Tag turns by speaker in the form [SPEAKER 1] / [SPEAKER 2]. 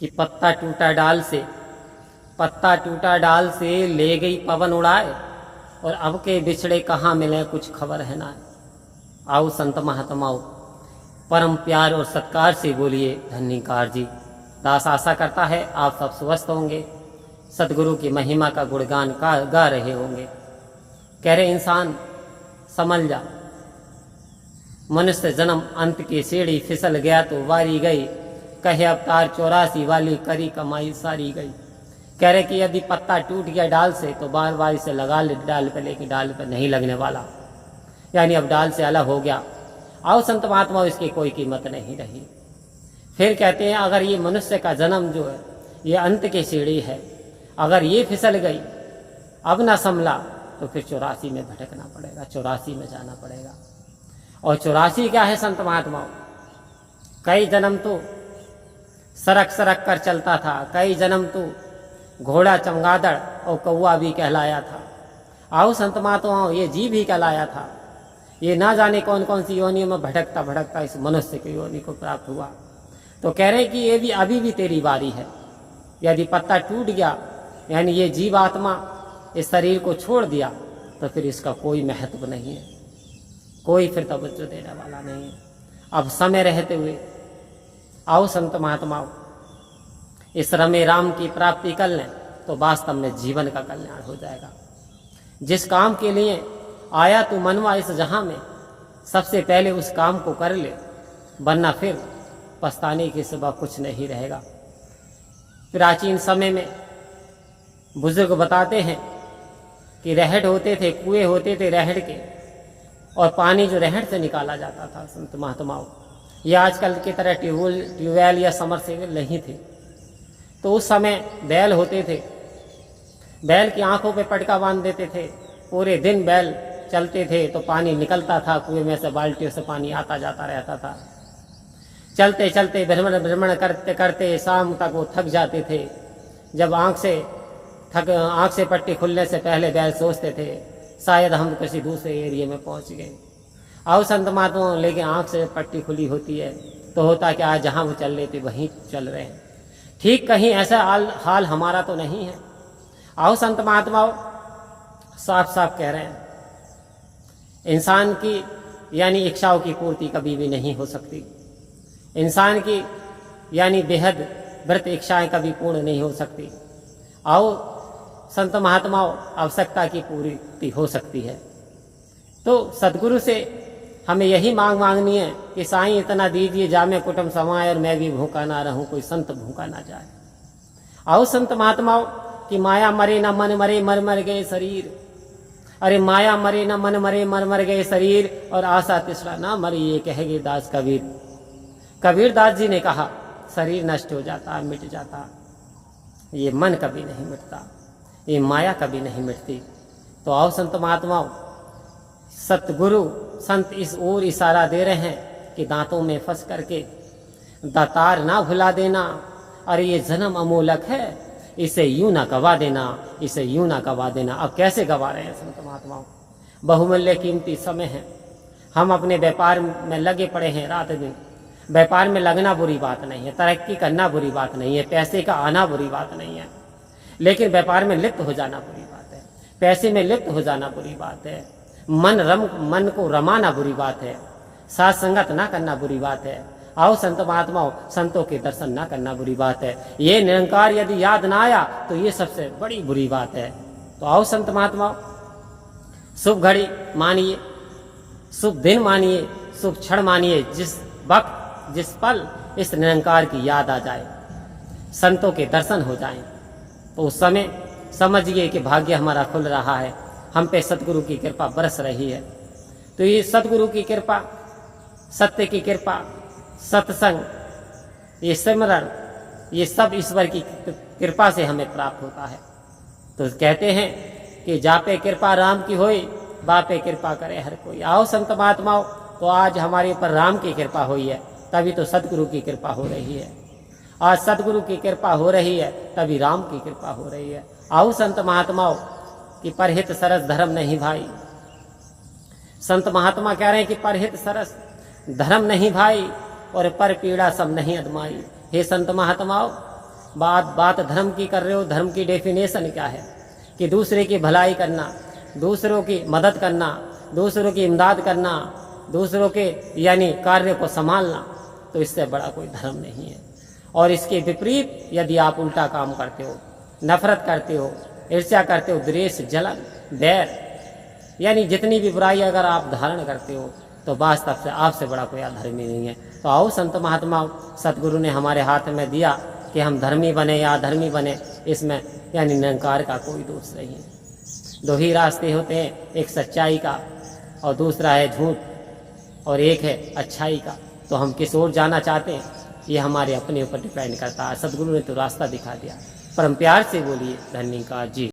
[SPEAKER 1] कि पत्ता टूटा डाल से ले गई पवन उड़ाए, और अब के बिछड़े कहाँ मिले कुछ खबर है ना। आओ संत महात्माओं, परम प्यार और सत्कार से बोलिए धन्यकार जी। दास आशा करता है आप सब स्वस्थ होंगे, सतगुरु की महिमा का गुणगान गा रहे होंगे। कह रहे इंसान समझ जा, मनुष्य जन्म अंत की सीढ़ी, फिसल गया तो वारी गई, कहे अवतार 84 वाली, करी कमाई सारी गई। कह रहे कि यदि पत्ता टूट गया डाल से तो बार बार इसे लगा ले डाल पे, लेकिन डाल पे नहीं लगने वाला, यानी अब डाल से अलग हो गया। आओ संत महात्मा, इसकी कोई कीमत नहीं रही। फिर कहते हैं अगर ये मनुष्य का जन्म जो है ये अंत की सीढ़ी है, अगर ये फिसल गई अब ना संभला तो फिर 84 में भटकना पड़ेगा, 84 में जाना पड़ेगा। और 84 क्या है संत महात्माओं? कई जन्म तो सरक सरक कर चलता था, कई जन्म तो घोड़ा चमगादड़ और कौवा भी कहलाया था। आओ संत महात्माओं, ये जीव भी कहलाया था। ये ना जाने कौन कौन सी योनियों में भटकता भटकता इस मनुष्य की योनि को प्राप्त हुआ। तो कह रहे कि ये भी अभी भी तेरी बारी है। यदि पत्ता टूट गया, यानी ये जीव आत्मा इस शरीर को छोड़ दिया, तो फिर इसका कोई महत्व नहीं है, कोई फिर तवज्जो देने वाला नहीं है। अब समय रहते हुए आओ संत महात्माओं, इस रमे राम की प्राप्ति कर लें तो वास्तव में जीवन का कल्याण हो जाएगा। जिस काम के लिए आया तू मनवा इस जहां में, सबसे पहले उस काम को कर ले, वरना फिर पछताने के सिवा कुछ नहीं रहेगा। प्राचीन समय में बुजुर्ग बताते हैं कि रहड़ होते थे, कुएं होते थे रहड़ के, और पानी जो रहड़ से निकाला जाता था संत महात्माओं, ये आजकल की तरह ट्यूबवेल या समरसेबल नहीं थे। तो उस समय बैल होते थे, बैल की आंखों पे पटका बांध देते थे, पूरे दिन बैल चलते थे तो पानी निकलता था कुएं में से, बाल्टियों से पानी आता जाता रहता था। चलते चलते भ्रमण करते करते शाम तक वो थक जाते थे। जब आंख से पट्टी खुलने से पहले बैल सोचते थे शायद हम किसी दूसरे एरिया में पहुंच गए। आओ संत महात्मा, लेकिन आंख से पट्टी खुली होती है तो होता क्या, जहां वो चल रहे थे वहीं चल रहे हैं। ठीक कहीं ऐसा हाल हमारा तो नहीं है। आओ संत महात्माओं, साफ साफ कह रहे हैं इंसान की यानी इच्छाओं की पूर्ति कभी भी नहीं हो सकती। इंसान की यानी बेहद व्रत इच्छाएं कभी पूर्ण नहीं हो सकती। आओ संत महात्माओं, आवश्यकता की पूर्ति हो सकती है। तो सदगुरु से हमें यही मांगनी है कि साईं इतना दीजिए जामे कुटुंब समाए, और मैं भी भूखा ना रहूं, कोई संत भूखा ना जाए। आओ संत महात्माओं, कि माया मरे न मन मरे, मर मर गए शरीर। अरे माया मरे न मन मरे, मर मर गए शरीर, और आशा तिसरा ना मरे, ये कहेंगे दास कबीर। कबीर दास जी ने कहा शरीर नष्ट हो जाता, मिट जाता, ये मन कभी नहीं मिटता, ये माया कभी नहीं मिटती। तो आओ संत महात्माओं, सतगुरु संत इस ओर इशारा दे रहे हैं कि दांतों में फंस करके दातार ना भुला देना। अरे ये जन्म अमूलक है, इसे यूं ना गवा देना, इसे यूं ना गवा देना। अब कैसे गवा रहे हैं संत महात्माओं? बहुमूल्य कीमती समय है, हम अपने व्यापार में लगे पड़े हैं रात दिन। व्यापार में लगना बुरी बात नहीं है, तरक्की करना बुरी बात नहीं है, पैसे का आना बुरी बात नहीं है, लेकिन व्यापार में लिप्त हो जाना बुरी बात है, पैसे में लिप्त हो जाना बुरी बात है, मन को रमाना बुरी बात है, साथ संगत ना करना बुरी बात है। आओ संत महात्माओं, संतों के दर्शन ना करना बुरी बात है। ये निरंकार यदि याद ना आया तो ये सबसे बड़ी बुरी बात है। तो आओ संत महात्माओं, शुभ घड़ी मानिए, शुभ दिन मानिए, शुभ क्षण मानिए, जिस वक्त जिस पल इस निरंकार की याद आ जाए, संतों के दर्शन हो जाएं, तो उस समय समझिए कि भाग्य हमारा खुल रहा है, हम पे सतगुरु की कृपा बरस रही है। तो ये सतगुरु की कृपा, सत्य की कृपा, सत्संग, ये सिमरन, ये सब ईश्वर की कृपा से हमें प्राप्त होता है। तो कहते हैं कि जापे कृपा राम की होई, बापे कृपा करे हर कोई। आओ संत महात्माओं, तो आज हमारे ऊपर राम की कृपा हुई है, तभी तो सतगुरु की कृपा हो रही है। आज सतगुरु की कृपा हो रही है, तभी राम की कृपा हो रही है। आओ संत महात्माओं, कि परहित सरस धर्म नहीं भाई। संत महात्मा कह रहे हैं कि परहित सरस धर्म नहीं भाई, और पर पीड़ा सब नहीं अदमाई। हे संत महात्माओं, बात धर्म की कर रहे हो, धर्म की डेफिनेशन क्या है कि दूसरे की भलाई करना, दूसरों की मदद करना, दूसरों की इमदाद करना, दूसरों के यानी कार्य को संभालना, तो इससे बड़ा कोई धर्म नहीं है। और इसके विपरीत यदि आप उल्टा काम करते हो, नफरत करते हो, ईर्ष्या करते हो, द्वेष, जलन, बैर, यानी जितनी भी बुराई अगर आप धारण करते हो तो वास्तव से आपसे बड़ा कोई अधर्मी नहीं है। तो आओ संत महात्मा सतगुरु ने हमारे हाथ में दिया कि हम धर्मी बने या अधर्मी बने, इसमें यानी निरंकार का कोई दोष नहीं है। दो ही रास्ते होते हैं, एक सच्चाई का और दूसरा है झूठ, और एक है अच्छाई का। तो हम किस ओर जाना चाहते हैं ये हमारे अपने ऊपर डिपेंड करता है। सतगुरु ने तो रास्ता दिखा दिया। परम प्यार से बोलिए धन्यवाद जी।